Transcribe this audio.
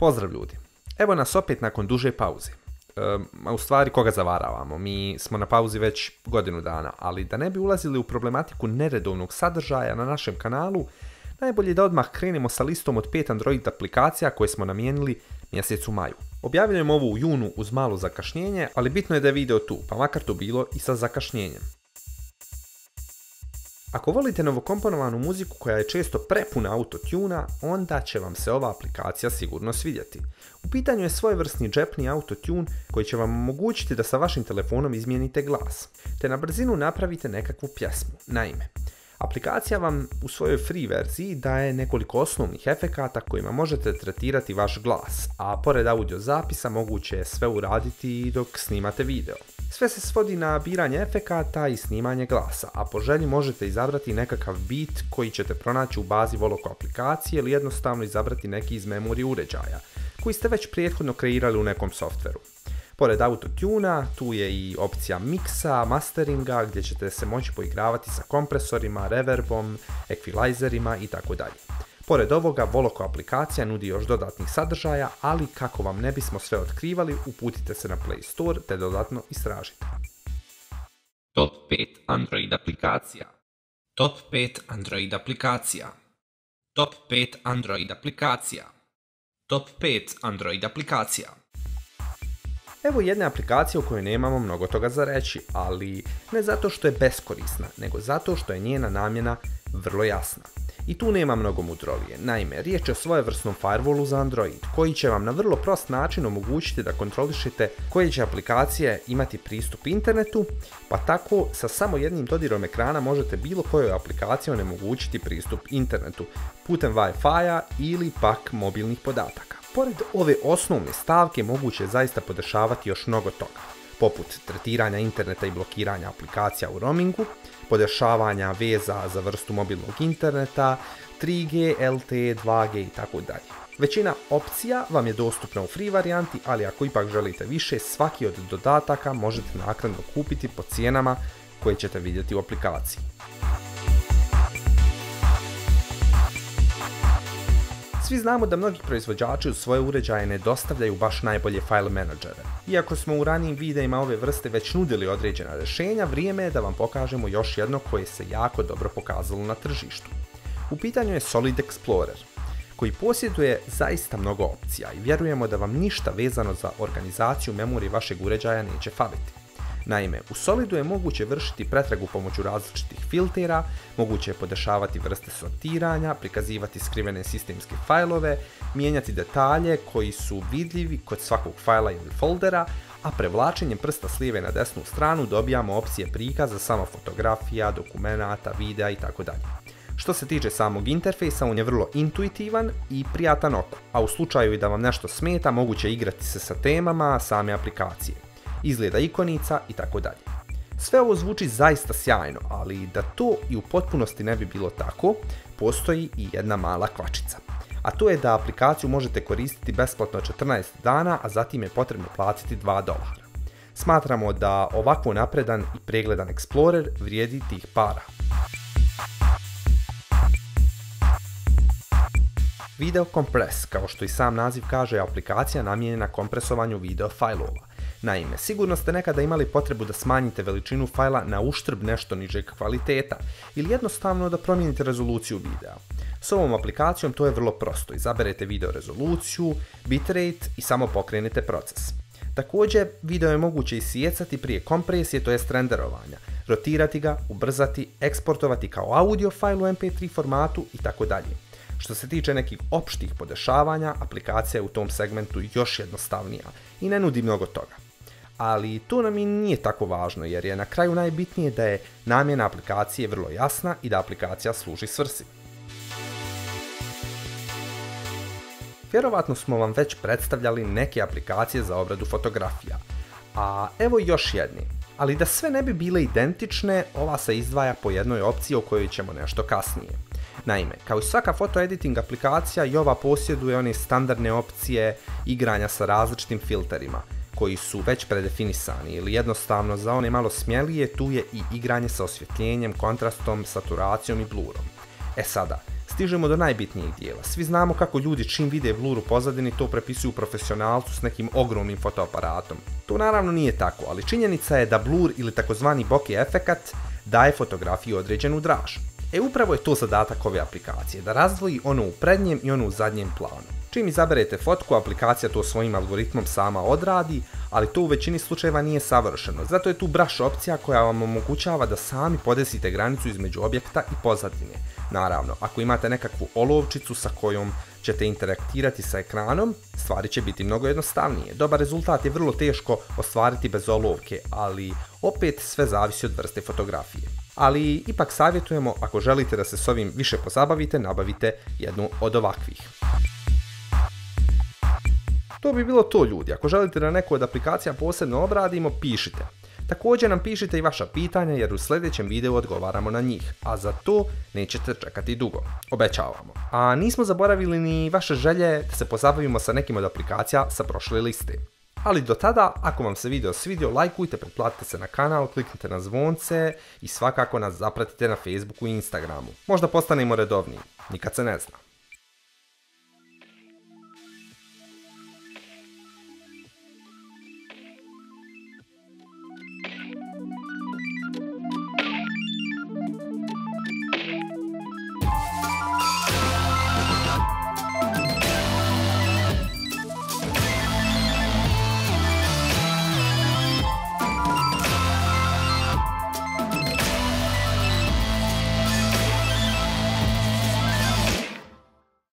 Pozdrav ljudi, evo nas opet nakon duže pauze. U stvari koga zavaravamo, mi smo na pauzi već godinu dana, ali da ne bi ulazili u problematiku neredovnog sadržaja na našem kanalu, najbolje je da odmah krenemo sa listom od 5 Android aplikacija koje smo namijenili mjesecu maju. Objavljujem ovo u junu uz malo zakašnjenje, ali bitno je da je video tu, pa makar to bilo i sa zakašnjenjem. Ako volite novokomponovanu muziku koja je često prepuna autotuna, onda će vam se ova aplikacija sigurno svidjeti. U pitanju je svojevrsni džepni autotune koji će vam omogućiti da sa vašim telefonom izmijenite glas, te na brzinu napravite nekakvu pjesmu. Naime, aplikacija vam u svojoj free verziji daje nekoliko osnovnih efekata kojima možete tretirati vaš glas, a pored audio zapisa moguće je sve uraditi i dok snimate video. Sve se svodi na biranje efekata i snimanje glasa, a po želji možete izabrati nekakav beat koji ćete pronaći u bazi Voloko aplikacije ili jednostavno izabrati neki iz memorije uređaja, koji ste već prethodno kreirali u nekom softveru. Pored autotuna, tu je i opcija miksa, masteringa, gdje ćete se moći poigravati sa kompresorima, reverbom, ekvilajzerima itd. Pored ovoga, Voloko aplikacija nudi još dodatnih sadržaja, ali kako vam ne bismo sve otkrivali, uputite se na Play Store te dodatno istražite. Top 5 Android aplikacija. Top 5 Android aplikacija. Top 5 Android aplikacija. Top 5 Android aplikacija. Evo jedne aplikacije u kojoj nemamo mnogo toga za reći, ali ne zato što je beskorisna, nego zato što je njena namjena vrlo jasna. I tu nema mnogo mudrolije. Naime, riječ je o svojevrsnom firewallu za Android, koji će vam na vrlo prost način omogućiti da kontrolišete koje će aplikacije imati pristup internetu, pa tako sa samo jednim dodirom ekrana možete bilo kojoj aplikaciji onemogućiti pristup internetu putem Wi-Fi-a ili pak mobilnih podataka. Pored ove osnovne stavke moguće je zaista podešavati još mnogo toga, poput tretiranja interneta i blokiranja aplikacija u roamingu, podešavanja veza za vrstu mobilnog interneta, 3G, LTE, 2G itd. Većina opcija vam je dostupna u free varijanti, ali ako ipak želite više, svaki od dodataka možete naknadno kupiti po cijenama koje ćete vidjeti u aplikaciji. Svi znamo da mnogi proizvođači u svoje uređaje ne dostavljaju baš najbolje file menadžere. Iako smo u ranijim videima ove vrste već nudili određena rješenja, vrijeme je da vam pokažemo još jedno koje se jako dobro pokazalo na tržištu. U pitanju je Solid Explorer, koji posjeduje zaista mnogo opcija i vjerujemo da vam ništa vezano za organizaciju memorije vašeg uređaja neće faliti. Naime, u Solidu je moguće vršiti pretragu pomoću različitih filtera, moguće je podešavati vrste sortiranja, prikazivati skrivene sistemske fajlove, mijenjati detalje koji su vidljivi kod svakog fajla ili foldera, a prevlačenjem prsta s lijeve na desnu stranu dobijamo opcije prikaza samo fotografija, dokumenata, videa itd. Što se tiče samog interfejsa, on je vrlo intuitivan i prijatan oku, a u slučaju da vam nešto smeta moguće je igrati se sa temama same aplikacije, izgleda ikonica itd. Sve ovo zvuči zaista sjajno, ali da to i u potpunosti ne bi bilo tako, postoji i jedna mala kvačica. A to je da aplikaciju možete koristiti besplatno 14 dana, a zatim je potrebno platiti $2. Smatramo da ovako napredan i pregledan Explorer vrijedi tih para. Video Compress, kao što i sam naziv kaže, je aplikacija namijenjena kompresovanju video fajlova. Naime, sigurno ste nekada imali potrebu da smanjite veličinu fajla na uštrb nešto nižeg kvaliteta ili jednostavno da promijenite rezoluciju videa. S ovom aplikacijom to je vrlo prosto, izaberete video rezoluciju, bitrate i samo pokrenete proces. Također, video je moguće isjecati prije kompresije, to jest renderovanja, rotirati ga, ubrzati, eksportovati kao audio fajl u MP3 formatu itd. Što se tiče nekih opštih podešavanja, aplikacija je u tom segmentu još jednostavnija i ne nudi mnogo toga. Ali to nam i nije tako važno jer je na kraju najbitnije da je namjena aplikacije vrlo jasna i da aplikacija služi svrsi. Vjerovatno smo vam već predstavljali neke aplikacije za obradu fotografija, a evo još jedne. Ali da sve ne bi bile identične, ova se izdvaja po jednoj opciji o kojoj ćemo nešto kasnije. Naime, kao i svaka fotoediting aplikacija, i ova posjeduje one standardne opcije igranja sa različitim filterima, koji su već predefinisani, ili jednostavno za one malo smjelije tu je i igranje sa osvjetljenjem, kontrastom, saturacijom i blurom. E sada, stižemo do najbitnijeg dijela. Svi znamo kako ljudi čim vide blur u pozadini to prepisuju profesionalcu s nekim ogromnim fotoaparatom. To naravno nije tako, ali činjenica je da blur ili takozvani bokeh efekat daje fotografiji određenu draž. Upravo je to zadatak ove aplikacije, da razdvoji ono u prednjem i ono u zadnjem planu. Čim izaberete fotku, aplikacija to svojim algoritmom sama odradi, ali to u većini slučajeva nije savršeno. Zato je tu brush opcija koja vam omogućava da sami podesite granicu između objekta i pozadine. Naravno, ako imate nekakvu olovčicu sa kojom ćete interaktirati sa ekranom, stvari će biti mnogo jednostavnije. Dobar rezultat je vrlo teško ostvariti bez olovke, ali opet sve zavisi od vrste fotografije. Ali ipak savjetujemo, ako želite da se s ovim više pozabavite, nabavite jednu od ovakvih. To bi bilo to, ljudi. Ako želite da neku od aplikacija posebno obradimo, pišite. Također nam pišite i vaša pitanja jer u sljedećem videu odgovaramo na njih, a za to nećete čekati dugo. Obećavamo. A nismo zaboravili ni vaše želje da se pozabavimo sa nekim od aplikacija sa prošle liste. Ali do tada, ako vam se video svidio, lajkujte, pretplatite se na kanal, kliknite na zvonce i svakako nas zapratite na Facebooku i Instagramu. Možda postanemo redovniji, nikad se ne zna.